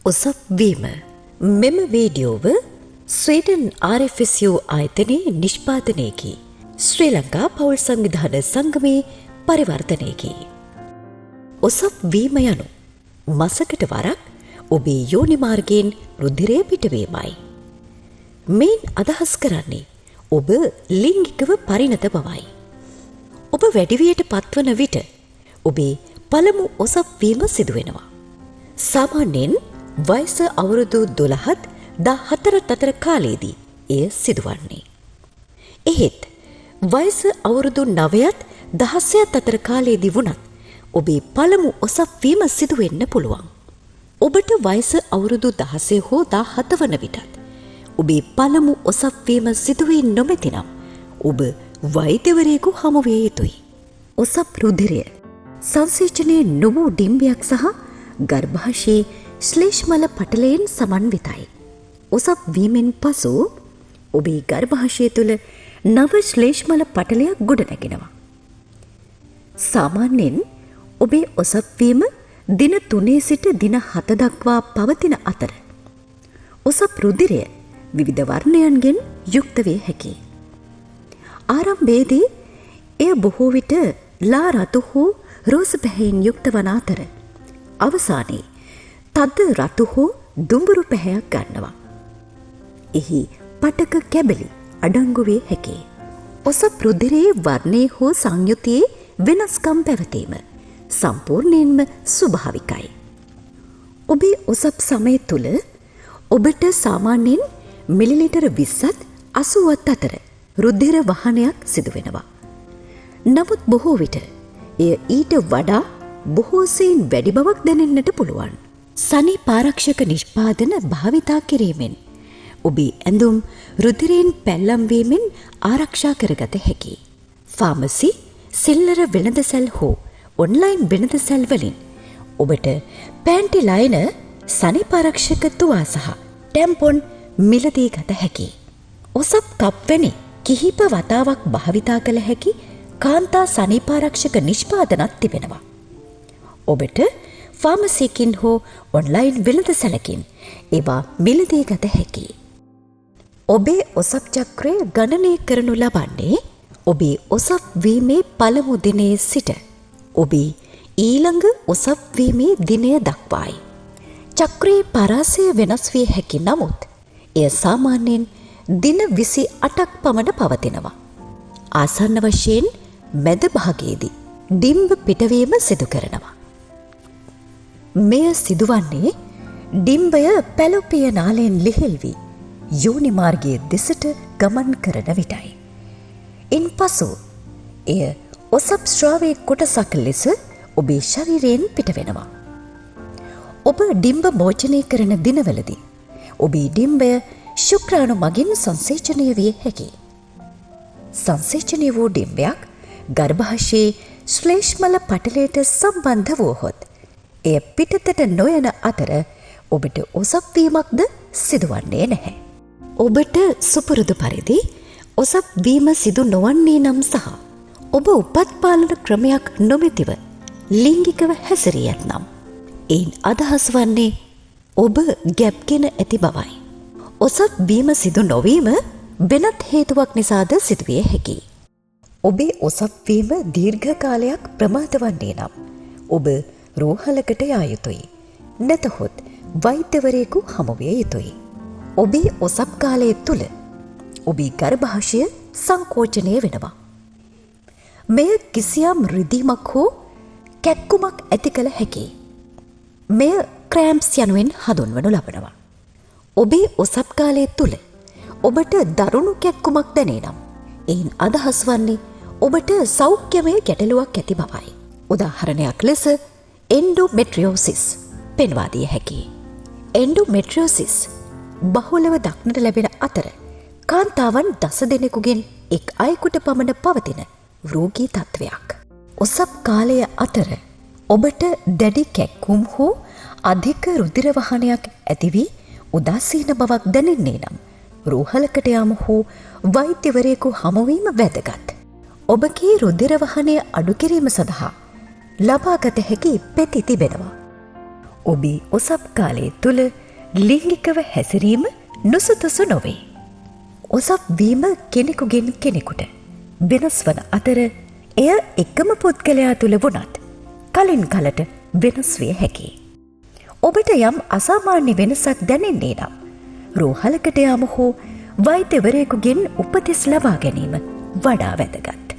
ඔසප් වීම. මෙම වීඩියෝව Sweden RFSU ආයතනයේ නිෂ්පාදනයකි. ශ්‍රී ලංකා පවුල් සංවිධාන සංගමේ පරිවර්තනයකි. ඔසප් වීම යනු මසකට වරක් ඔබේ යෝනි මාර්ගයෙන් රුධිරය පිටවීමයි. මෙයින් අදහස් කරන්නේ ඔබ ලිංගිකව පරිණත බවයි. ඔබ වැඩිවියට පත්වන විට ඔබේ පළමු ඔසප් වීම සිදුවෙනවා. සාමාන්‍යයෙන් වයස අවුරුදු 12ත් 14ත් අතර කාලයේදී එය සිදුවන්නේ. එහෙත් වයස අවුරුදු 9ත් 16ත් අතර කාලයේදී වුණත් ඔබේ පළමු ඔසප් වීම සිදු වෙන්න පුළුවන්. ඔබට වයස අවුරුදු 16 හෝ 17 වන විටත් ඔබේ පළමු ඔසප් වීම සිදු වී නොමැතිනම් ඔබ වෛද්‍යවරයෙකු හමු විය යුතුයි. ඔසප් රුධිරය සංසේචනයේ නොවූ ඩිම්බයක් සහ ගර්භාෂයේ ශ්ලේෂ්මල පටලයෙන් සමන්විතයි. ඔසප් වීමෙන් පසු ඔබේ ගර්භාෂය තුළ නව ශ්ලේෂ්මල පටලයක් ගොඩනැගෙනවා. සාමාන්‍යයෙන් ඔබේ ඔසප් වීම දින 3 සිට දින 7 දක්වා පවතින අතර ඔසප් රුධිරය විවිධ වර්ණයන්ගෙන් යුක්ත වේ හැකියි. ආරම්භයේදී එය බොහෝ විට ලා රතු හෝ රෝස පැහැයෙන් යුක්ත වන අතර අවසානයේ තද රතු හෝ දුඹුරු පැහැයක් ගන්නවා. එහි පටක කැබලි අඩංගු වේ හැකියි. ඔසප් රුධිරයේ වර්ණයේ හෝ සංයුතියේ වෙනස්කම් පැවතීම සම්පූර්ණයෙන්ම ස්වභාවිකයි. ඔබේ ඔසප් සමය තුළ ඔබට සාමාන්‍යයෙන් මිලිලිටර 20ත් 80ත් අතර රුධිර වහනයක් සිදු වෙනවා. නමුත් බොහෝ විට එය ඊට වඩා බොහෝ සෙයින් වැඩි බවක් දැනෙන්නට පුළුවන්. සනීප ආරක්ෂක නිෂ්පාදන භාවිතා කිරීමෙන් ඔබේ ඇඳුම් රුධිරයෙන් පැල්ලම් වීමෙන් ආරක්ෂා කරගත හැකියි. ෆාමසි, සිල්ලර වෙළඳසැල් හෝ ඔන්ලයින් වෙළඳසැල් වලින් ඔබට පැන්ටි ලයිනර්, සනීප ආරක්ෂක තුවා සහ ටැම්පොන් මිලදී ගත හැකියි. ඔසප් කප් වැනි කිහිප වතාවක් භාවිතා කළ හැකි කාන්තා සනීප ආරක්ෂක නිෂ්පාදනත් තිබෙනවා. ඔබට ෆාමසියකින් හෝ ඔන්ලයින් වෙළඳසැලකින් ඒවා මිලදී ගත හැකියි. ඔබේ ඔසප් චක්‍රය ගණනය කරනු ලබන්නේ ඔබේ ඔසප් වීමේ පළමු දිනයේ සිට ඔබේ ඊළඟ ඔසප් වීමේ දිනය දක්වායි. චක්‍රයේ පරාසය වෙනස් විය හැකි නමුත් එය සාමාන්‍යයෙන් දින 28ක් පමණ පවතිනවා. ආසන්න වශයෙන් මැද භාගයේදී ඩිම්බ පිටවීම සිදු කරනවා. මෙය සිදුවන්නේ ඩිම්බය පැලොපිය නාලයෙන් ලිහිල් වී යෝනි මාර්ගයේ දෙසට ගමන් කරන විටයි. ඉන්පසු එය ඔසප් ස්‍රාවයේ කොටසක් ලෙස ඔබේ ශරීරයෙන් පිටවෙනවා. ඔබ ඩිම්බ මෝචනය කරන දිනවලදී ඔබේ ඩිම්බය ශුක්‍රාණු මගින් සංසේචනය විය හැකියි. සංසේචනය වූ ඩිම්බයක් ගර්භාෂයේ ශ්ලේෂ්මල පටලයට සම්බන්ධ වුවහොත් එය පිටතට නොයන අතර ඔබට ඔසප් වීමක්ද සිදුවන්නේ නැහැ. ඔබට සුපුරුදු පරිදි ඔසප් වීම සිදු නොවන්නේ නම් සහ ඔබ උපත් පාලන ක්‍රමයක් නොමැතිව ලිංගිකව හැසිරී ඇතනම් එයින් අදහස් වන්නේ ඔබ ගැබ්ගෙන ඇති බවයි. ඔසප් වීම සිදු නොවීම වෙනත් හේතුවක් නිසාද සිදුවිය හැකියි. ඔබේ ඔසප් වීම දීර්ඝ කාලයක් ප්‍රමාද වන්නේ නම් ඔබ රෝහලකට යා යුතුයි. නැතහොත් වෛද්‍යවරයෙකු හමු විය යුතුයි. ඔබේ ඔසප් කාලය තුළ ඔබේ ගර්භාෂය සංකෝචනය වෙනවා. මෙය කිසියම් රිදීමක් හෝ කැක්කුමක් ඇති කළ හැකියි. මෙය ක්‍රෑම්ප්ස් යනුවෙන් හඳුන්වනු ලබනවා. ඔබේ ඔසප් කාලය තුළ ඔබට දරුණු කැක්කුමක් දැනේ නම් එයින් අදහස් වන්නේ ඔබට සෞඛ්‍යමය ගැටලුවක් ඇති බවයි. උදාහරණයක් ලෙස එන්ඩෝමෙට්‍රියෝසිස් පෙන්වා දිය හැකියි. එන්ඩෝමෙට්‍රියෝසිස් බහුලව දක්නට ලැබෙන අතර කාන්තාවන් 10 දෙනෙකුගෙන් එක් අයෙකුට පමණ පවතින රෝගී තත්ත්වයක්. ඔසප් කාලය අතර ඔබට දැඩි කැක්කුම් හෝ අධික රුධිර වහනයක් ඇති වී උදාසීන බවක් දැනෙන්නේ නම් රෝහලකට යාම හෝ වෛද්‍යවරයෙකු හමුවීම වැදගත්. ඔබගේ රුධිර වහනය අඩු කිරීම සඳහා ලබාගත හැකි පෙති තිබෙනවා. ඔබේ ඔසප් කාලය තුළ ලිංගිකව හැසිරීම නුසුදුසු නොවේ. ඔසප් වීම කෙනෙකුගෙන් කෙනෙකුට වෙනස් වන අතර එය එකම පුද්ගලයා තුළ වුණත් කලින් කලට වෙනස් විය හැකියි. ඔබට යම් අසාමාන්‍ය වෙනසක් දැනෙන්නේ නම් රෝහලකට යාම හෝ වෛද්‍යවරයෙකුගෙන් උපදෙස් ලබා ගැනීම වඩා වැදගත්.